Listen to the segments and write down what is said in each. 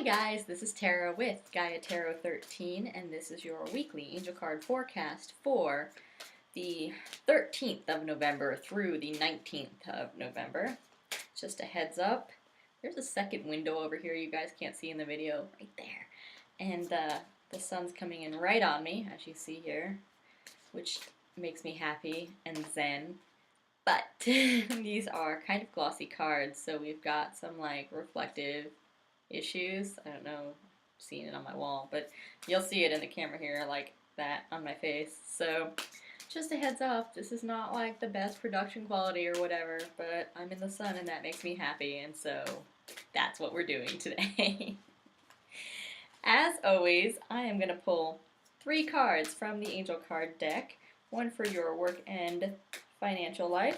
Hi guys, this is Tara with Gaia Tarot 13, and this is your weekly angel card forecast for the 13th of November through the 19th of November. Just a heads up, there's a second window over here you guys can't see in the video, right there. And the sun's coming in right on me, as you see here, which makes me happy and zen. But these are kind of glossy cards, so we've got some like reflective issues. I don't know, seeing it on my wall, but you'll see it in the camera here like that on my face. So just a heads up, this is not like the best production quality or whatever, but I'm in the sun and that makes me happy, and so that's what we're doing today. As always, I am going to pull 3 cards from the angel card deck, one for your work and financial life,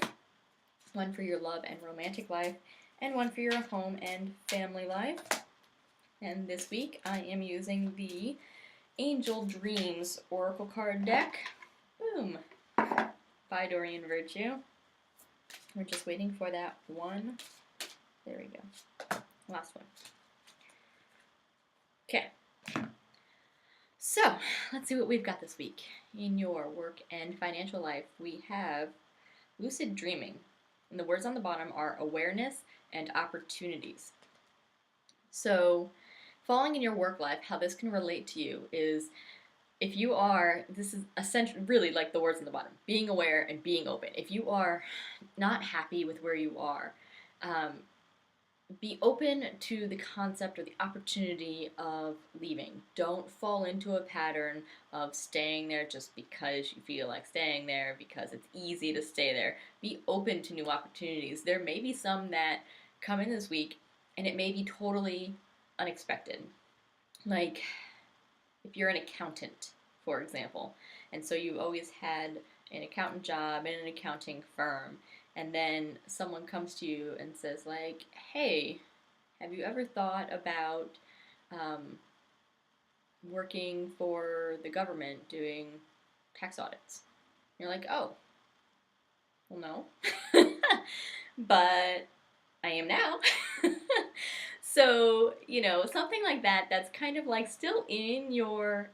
one for your love and romantic life, and one for your home and family life. And this week I am using the Angel Dreams Oracle card deck. Boom! By Doreen Virtue. We're just waiting for that one. There we go. Last one. Okay. So, let's see what we've got this week. In your work and financial life, we have lucid dreaming. And the words on the bottom are awareness and opportunities. So, falling in your work life, how this can relate to you is if you are, this is essentially really like the words on the bottom, being aware and being open. If you are not happy with where you are, be open to the concept or the opportunity of leaving. Don't fall into a pattern of staying there just because you feel like staying there, because it's easy to stay there. Be open to new opportunities. There may be some that come in this week and it may be totally unexpected. Like if you're an accountant, for example, and so you've always had an accountant job in an accounting firm, and then someone comes to you and says like, hey, have you ever thought about working for the government doing tax audits? And you're like, oh, well, no. But I am now. So, you know, something like that that's kind of like still in your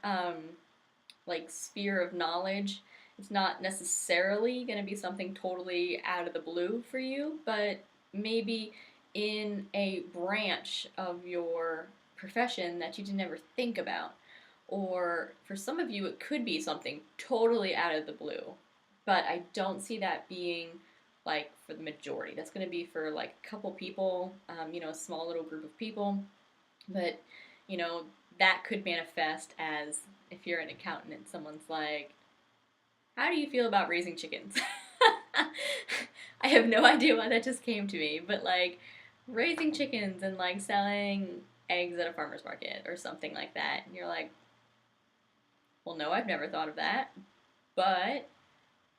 like sphere of knowledge. It's not necessarily going to be something totally out of the blue for you, but maybe in a branch of your profession that you didn't ever think about. Or for some of you, it could be something totally out of the blue, but I don't see that being like for the majority. That's going to be for like a couple people, you know, a small little group of people. But, you know, that could manifest as if you're an accountant and someone's like, how do you feel about raising chickens? I have no idea why that just came to me, but like raising chickens and like selling eggs at a farmer's market or something like that. And you're like, well, no, I've never thought of that, but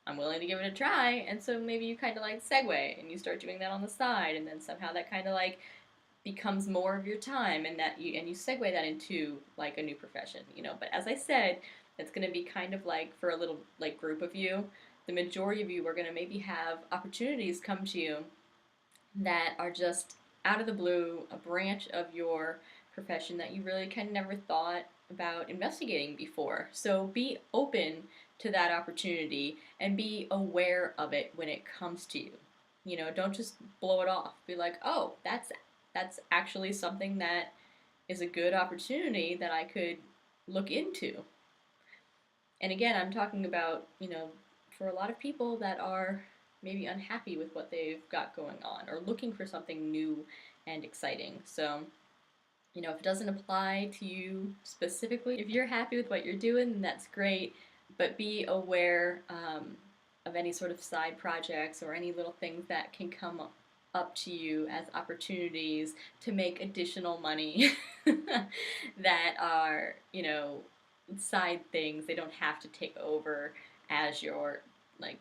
I'm willing to give it a try. And so maybe you kind of like segue and you start doing that on the side, and then somehow that kind of like becomes more of your time, and that you segue that into like a new profession, you know. But as I said, it's going to be kind of like for a little like group of you. The majority of you are going to maybe have opportunities come to you that are just out of the blue, a branch of your profession that you really kind of never thought about investigating before. So be open to that opportunity and be aware of it when it comes to you. You know, don't just blow it off. Be like, oh, that's actually something that is a good opportunity that I could look into. And again, I'm talking about, you know, for a lot of people that are maybe unhappy with what they've got going on or looking for something new and exciting. So, you know, if it doesn't apply to you specifically, if you're happy with what you're doing, then that's great. But be aware of any sort of side projects or any little things that can come up to you as opportunities to make additional money that are, you know, side things. They don't have to take over as your like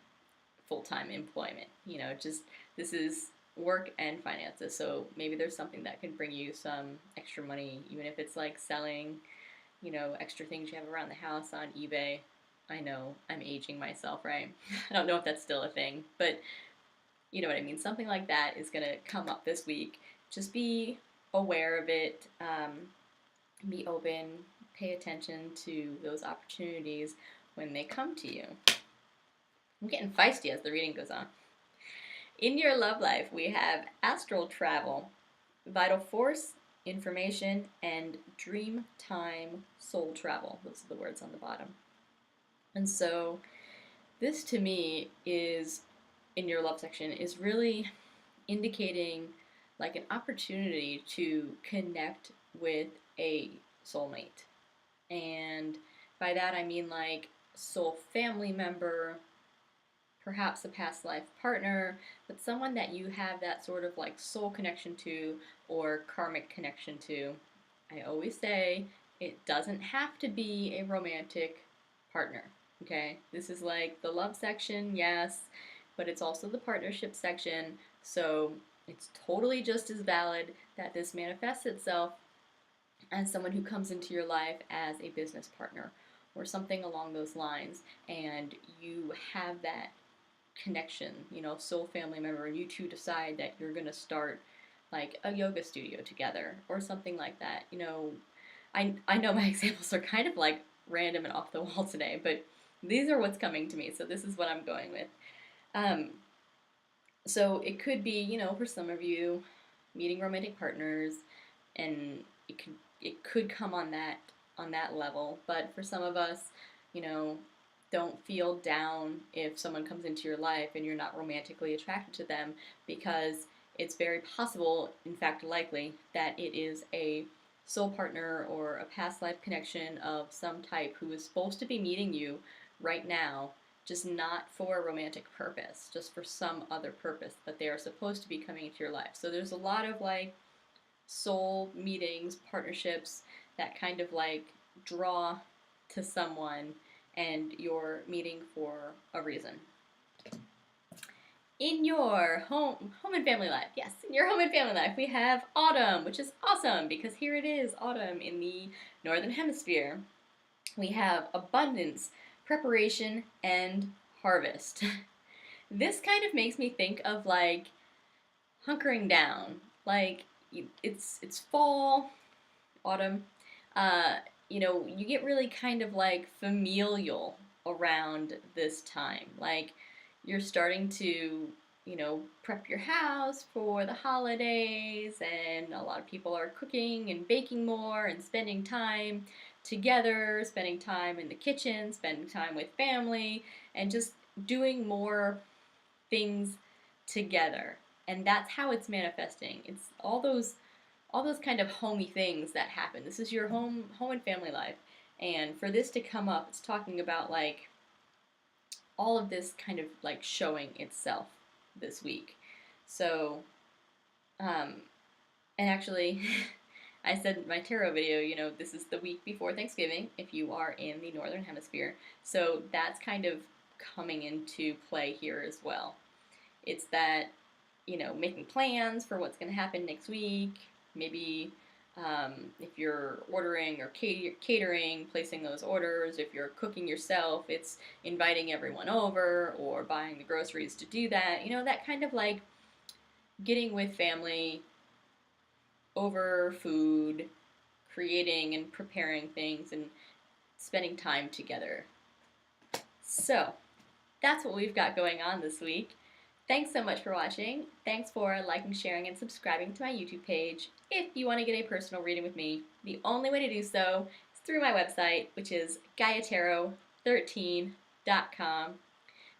full-time employment. You know, just this is work and finances. So maybe there's something that can bring you some extra money, even if it's like selling, you know, extra things you have around the house on eBay. I know I'm aging myself, right? I don't know if that's still a thing, but you know what I mean. Something like that is going to come up this week. Just be aware of it. Be open, pay attention to those opportunities when they come to you. I'm getting feisty as the reading goes on. In your love life, we have astral travel, vital force, information, and dream time soul travel. Those are the words on the bottom. And so this to me is, in your love section, is really indicating like an opportunity to connect with a soulmate. And by that I mean like soul family member, perhaps a past life partner, but someone that you have that sort of like soul connection to or karmic connection to. I always say it doesn't have to be a romantic partner, okay? This is like the love section, yes, but it's also the partnership section, so it's totally just as valid that this manifests itself as someone who comes into your life as a business partner or something along those lines, and you have that connection, you know, soul family member, and you two decide that you're gonna start like a yoga studio together or something like that. You know, I know my examples are kind of like random and off the wall today, but these are what's coming to me, so this is what I'm going with. Um, so it could be, you know, for some of you, meeting romantic partners, and it could come on that level. But for some of us, you know, don't feel down if someone comes into your life and you're not romantically attracted to them, because it's very possible, in fact likely, that it is a soul partner or a past life connection of some type who is supposed to be meeting you right now, just not for a romantic purpose, just for some other purpose, but they are supposed to be coming into your life. So there's a lot of like soul meetings, partnerships that kind of like draw to someone, and you're meeting for a reason. In your home and family life, yes, in your home and family life, we have autumn, which is awesome because here it is, autumn in the northern hemisphere. We have abundance, preparation, and harvest. This kind of makes me think of like hunkering down. Like it's fall, autumn. Uh, you know, you get really kind of like familial around this time. Like you're starting to, you know, prep your house for the holidays, and a lot of people are cooking and baking more and spending time together, spending time in the kitchen, spending time with family, and just doing more things together. And that's how it's manifesting. It's all those kind of homey things that happen. This is your home and family life. And for this to come up, it's talking about like all of this kind of like showing itself this week. So, and actually, I said in my tarot video, you know, this is the week before Thanksgiving if you are in the Northern Hemisphere. So that's kind of coming into play here as well. It's that, you know, making plans for what's going to happen next week. Maybe if you're ordering or catering, placing those orders. If you're cooking yourself, it's inviting everyone over or buying the groceries to do that. You know, that kind of like getting with family over food, creating and preparing things, and spending time together. So, that's what we've got going on this week. Thanks so much for watching. Thanks for liking, sharing, and subscribing to my YouTube page. If you want to get a personal reading with me, the only way to do so is through my website, which is GaiaTarot13.com.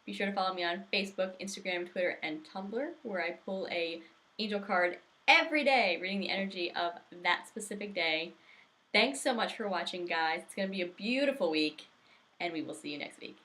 Be sure to follow me on Facebook, Instagram, Twitter, and Tumblr, where I pull a angel card every day, reading the energy of that specific day. Thanks so much for watching, guys. It's going to be a beautiful week, and we will see you next week.